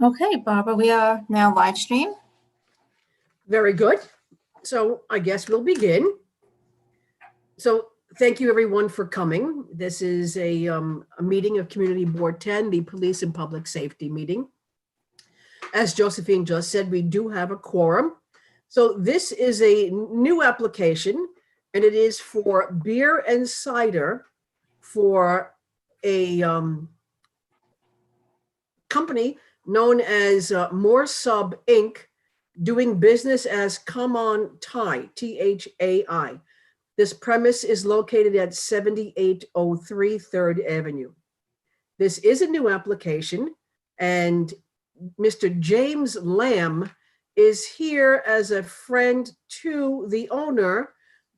Okay, Barbara, we are now live stream. Very good. So I guess we'll begin. So thank you everyone for coming. This is a meeting of Community Board 10, the Police and Public Safety meeting. As Josephine just said, we do have a quorum. So this is a new application, and it is for beer and cider for a company known as More Sub Inc., doing business as Come On Thai, Thai. This premise is located at 7803 3rd Avenue. This is a new application, and Mr. James Lamb is here as a friend to the owner,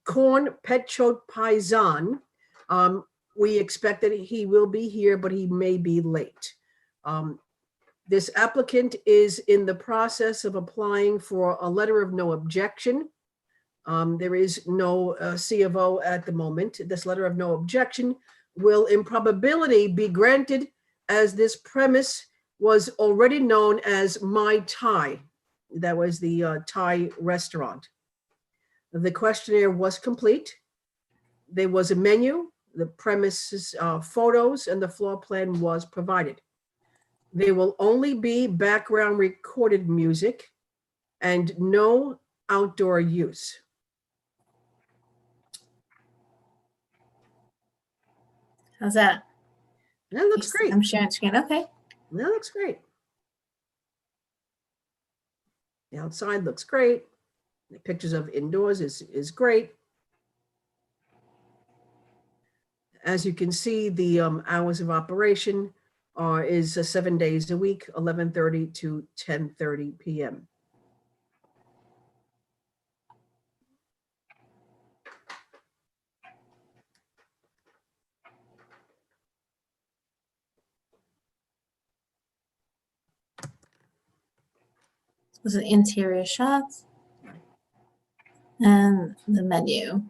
Corn Petchot Paisan. We expect that he will be here, but he may be late. This applicant is in the process of applying for a letter of no objection. There is no C of O at the moment. This letter of no objection will in probability be granted, as this premise was already known as My Thai. That was the Thai restaurant. The questionnaire was complete. There was a menu, the premises photos, and the floor plan was provided. There will only be background recorded music and no outdoor use. How's that? That looks great. I'm sharing screen. Okay. That looks great. The outside looks great. The pictures of indoors is great. As you can see, the hours of operation is 7 days a week, 11:30 to 10:30 p.m. Those are interior shots and the menu.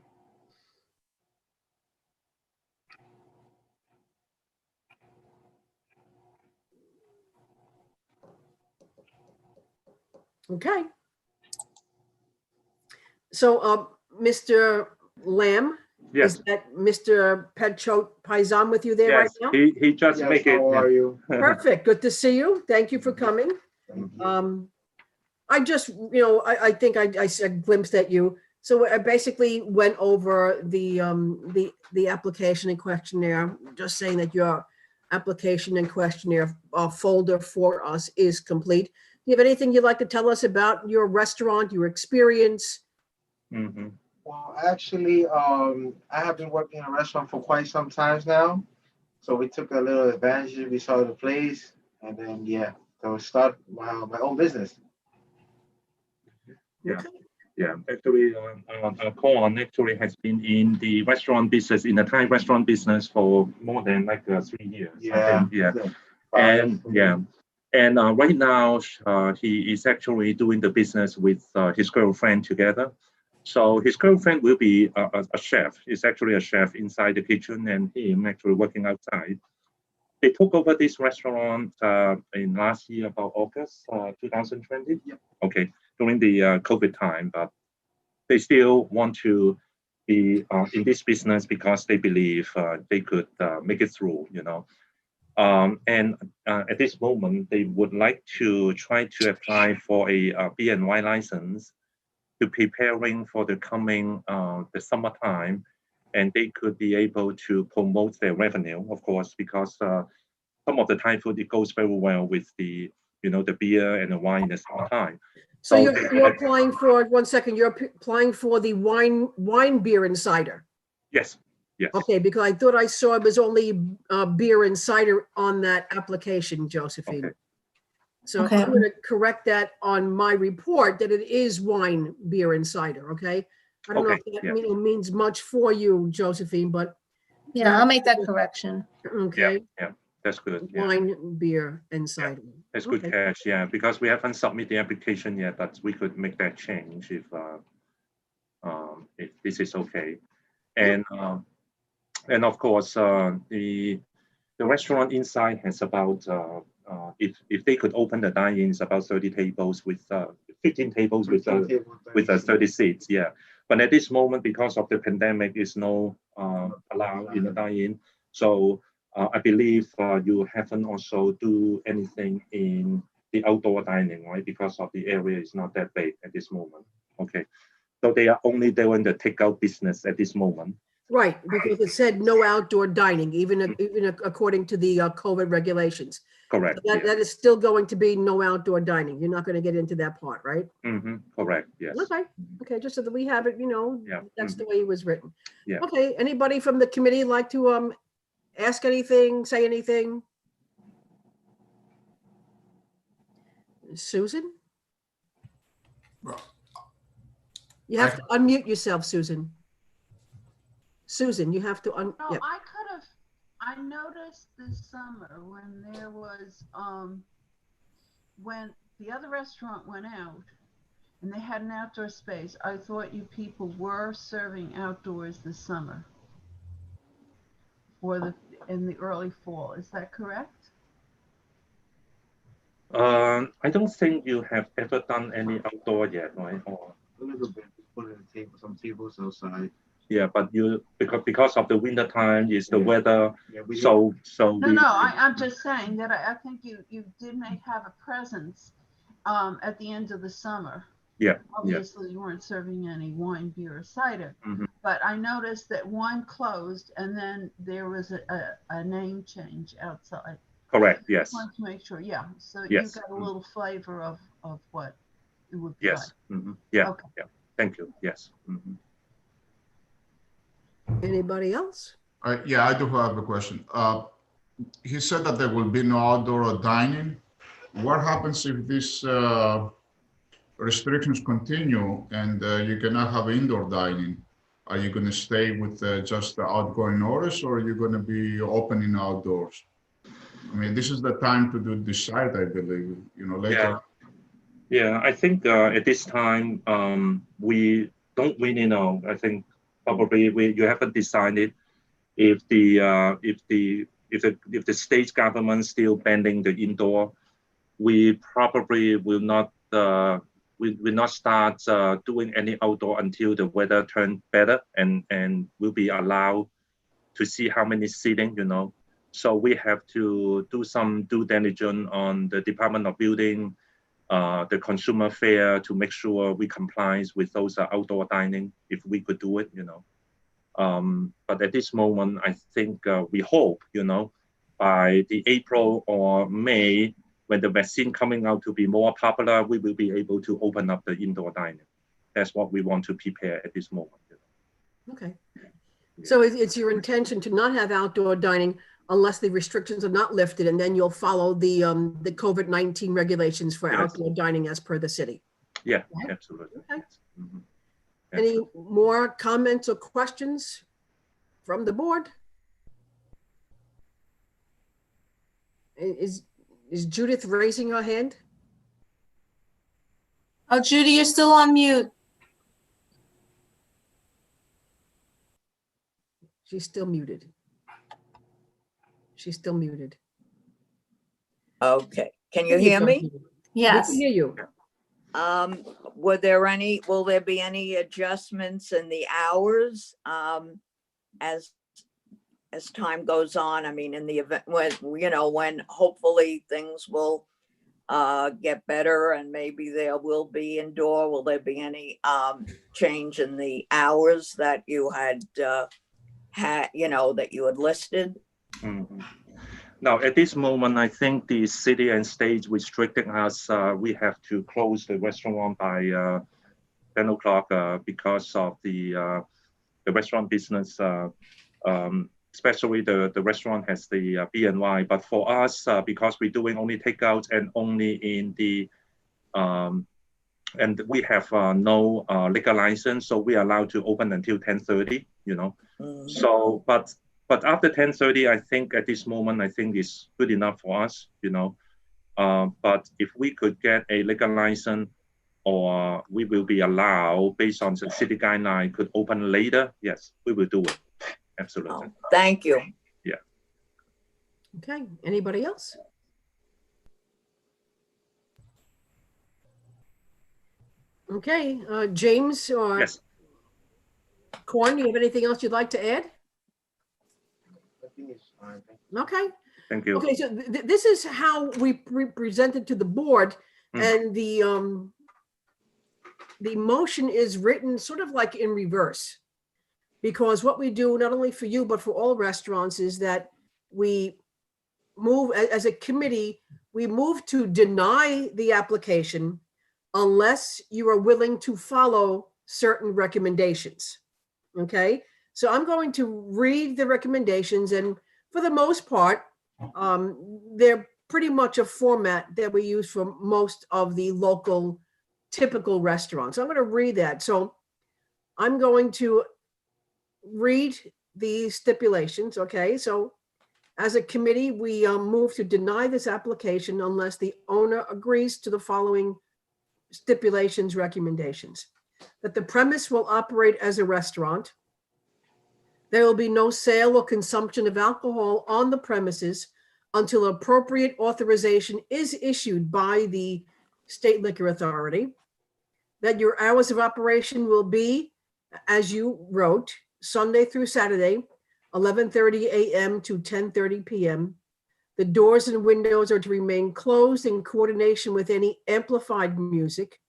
Okay. So, Mr. Lamb, Yes. is that Mr. Petchot Paisan with you there right Yes, now? he just Yes, make it. how are you? Perfect. Good to see you. Thank you for coming. I just, I think I glimpsed at you. So I basically went over the application and questionnaire, just saying that your application and questionnaire folder for us is complete. Do you have anything you'd like to tell us about your restaurant, your experience? Mhm. Well, actually, I have been working in a restaurant for quite some time now. So we took a little advantage. We saw the place, and then so start my own business. Yeah. Okay. Yeah, actually, Corn actually has been in the restaurant business, in the Thai restaurant business for more than like 3 years. I think. Yeah. And right now he is actually doing the business with his girlfriend together. So his girlfriend will be a chef. He's actually a chef inside the kitchen, and him actually working outside. They took over this restaurant in last year, about August 2020. Yep. Okay, during the COVID time, but they still want to be in this business because they believe they could make it through, And at this moment, they would like to try to apply for a B&Y license to preparing for the coming the summertime, and they could be able to promote their revenue, of course, because some of the Thai food, it goes very well with the the beer and the wine in the summertime. So you're applying for, 1 second, you're applying for the wine, beer, and cider. Yes. Yes. Okay, because I thought I saw it was only beer and cider on that application, Josephine. Okay. So Okay. I'm going to correct that on my report that it is wine, beer, and cider. Okay. I don't know if that means much for you, Josephine, but Yeah, I'll make that correction. okay. Yeah. That's good. Yeah. Wine, beer, and cider. That's good catch, yeah, because we haven't submitted the application yet, but we could make that change if this is okay. And of course, the the restaurant inside has about if they could open the dine-in, it's about 30 tables with 15 tables with 30 seats. Yeah, but at this moment, because of the pandemic, is no allowed in the dine-in. So I believe you haven't also do anything in the outdoor dining, right? Because of the area is not that big at this moment. Okay, so they are only doing the takeout business at this moment. Right, because it said no outdoor dining, even according to the COVID regulations. Correct. So that is still going to be no outdoor dining. You're not going to get into that part, right? Correct. Yes. Okay, just so that we have it, Yeah. that's the way it was written. Yeah. Okay, anybody from the committee like to ask anything, say anything? Susan? Well, You have to unmute yourself, Susan. Susan, you have to No, yeah. I noticed this summer when there was, when the other restaurant went out and they had an outdoor space, I thought you people were serving outdoors this summer or in the early fall. Is that correct? I don't think you have ever done any outdoor yet, right? Or A little bit. Put in the table, some tables outside. yeah, but you because of the winter time is the weather. Yeah, we So No, I'm just saying that I think you did have a presence at the end of the summer. Yeah. Obviously, you weren't serving any wine, beer, or cider, but I noticed that one closed and then there was a name change outside. Correct. Yes. I wanted to make sure. Yeah. So Yes. you got a little flavor of what it would be Yes. like. Yeah. Okay. Yeah. Thank you. Yes. Anybody else? yeah, I do have a question. He said that there will be no outdoor dining. What happens if these restrictions continue and you cannot have indoor dining? Are you going to stay with just the outgoing orders, or are you going to be opening outdoors? I mean, this is the time to decide, I believe, later. Yeah, I think at this time we don't really know. I think probably you haven't decided if the state government still banning the indoor. We probably will not start doing any outdoor until the weather turns better and will be allowed to see how many seating. So we have to do some due diligence on the Department of Building, the consumer fair, to make sure we comply with those outdoor dining if we could do it. But at this moment, I think we hope, by the April or May, when the vaccine coming out to be more popular, we will be able to open up the indoor dining. That's what we want to prepare at this moment. Okay. So it's your intention to not have outdoor dining unless the restrictions are not lifted, and then you'll follow the COVID-19 regulations for outdoor dining as per the city. Yeah, absolutely. Okay. Any more comments or questions from the board? Is Judith raising her hand? Oh, Judy, you're still on mute. She's still muted. She's still muted. Okay, can you hear me? Yes. We can hear you. Will there be any adjustments in the hours as time goes on? I mean, in the event when hopefully things will get better and maybe there will be indoor, will there be any change in the hours that you had that you had listed? Now, at this moment, I think the city and state restricting us. We have to close the restaurant by 10 o'clock because of the restaurant business. Especially the restaurant has the B&Y. But for us, because we're doing only takeout and only in the and we have no liquor license, so we are allowed to open until 10:30. So, but after 10:30, I think at this moment, I think is good enough for us. But if we could get a liquor license, or we will be allowed based on the city guideline, could open later. Yes, we will do it. Absolutely. Thank you. Yeah. Okay, anybody else? Okay, James or Yes, Corn, you have anything else you'd like to add? I think it's fine. Thank you. Okay, thank you. okay, so this is how we presented to the board, Mm. and the motion is written sort of like in reverse. Because what we do, not only for you, but for all restaurants, is that we move, as a committee, we move to deny the application unless you are willing to follow certain recommendations. Okay, so I'm going to read the recommendations, and for the most part, they're pretty much a format that we use for most of the local typical restaurants. I'm going to read that. So I'm going to read the stipulations. Okay, so as a committee, we move to deny this application unless the owner agrees to the following stipulations, recommendations. That the premise will operate as a restaurant. There will be no sale or consumption of alcohol on the premises until appropriate authorization is issued by the State Liquor Authority. That your hours of operation will be, as you wrote, Sunday through Saturday, 11:30 a.m. to 10:30 p.m. The doors and windows are to remain closed in coordination with any amplified music.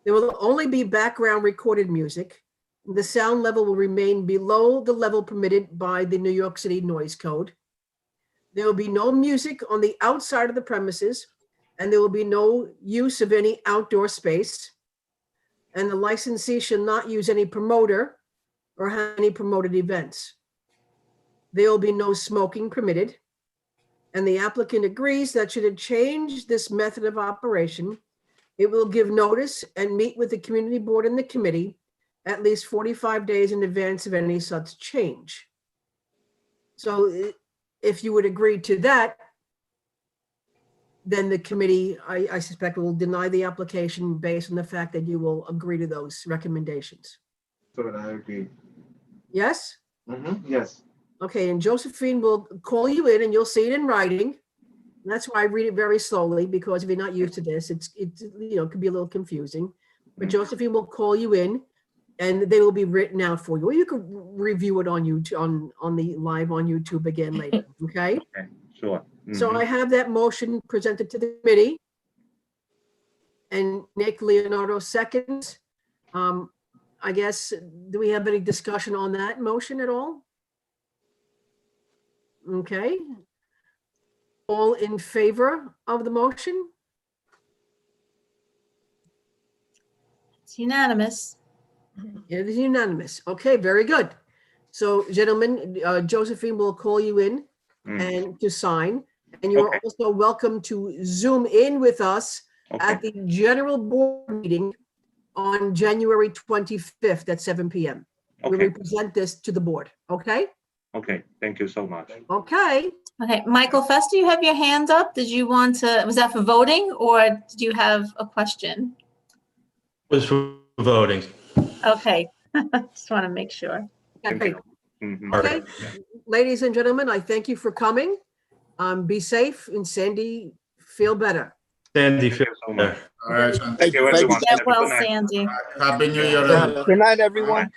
There will only be background recorded music. The sound level will remain below the level permitted by the New York City Noise Code. There will be no music on the outside of the premises, and there will be no use of any outdoor space. And the licensee shall not use any promoter or have any promoted events. There will be no smoking permitted. And the applicant agrees that should it change this method of operation, it will give notice and meet with the community board and the committee at least 45 days in advance of any such change. So if you would agree to that, then the committee, I suspect, will deny the application based on the fact that you will agree to those recommendations. So I agree. Yes? Yes. Okay, and Josephine will call you in and you'll see it in writing. And that's why I read it very slowly, because if you're not used to this, it's it could be a little confusing. But Josephine will call you in and they will be written out for you. Or you could review it on YouTube, on the live on YouTube again later, okay? Okay, sure. So I have that motion presented to the committee. And Nick Leonardo seconds. I guess, do we have any discussion on that motion at all? Okay. All in favor of the motion? It's unanimous. It is unanimous. Okay, very good. So gentlemen, Josephine will call you in and to sign. And you're Okay. also welcome to Zoom in with us at Okay, the general board meeting on January 25th at 7 p.m. When we okay, present this to the board, okay? okay. Thank you so much. Okay, Okay, Michael Fester, you have your hand up. Did you want to, was that for voting or did you have a question? Was for voting. Okay, just want to make sure. Thank okay, you. Mhm. okay. Ladies and gentlemen, I thank you for coming. Be safe, and Sandy, feel better. Sandy, Thank you so much. All right, and Thank you, everyone. Get Have a well, good night. Sandy. Happy New Year, everyone. Good night, everyone.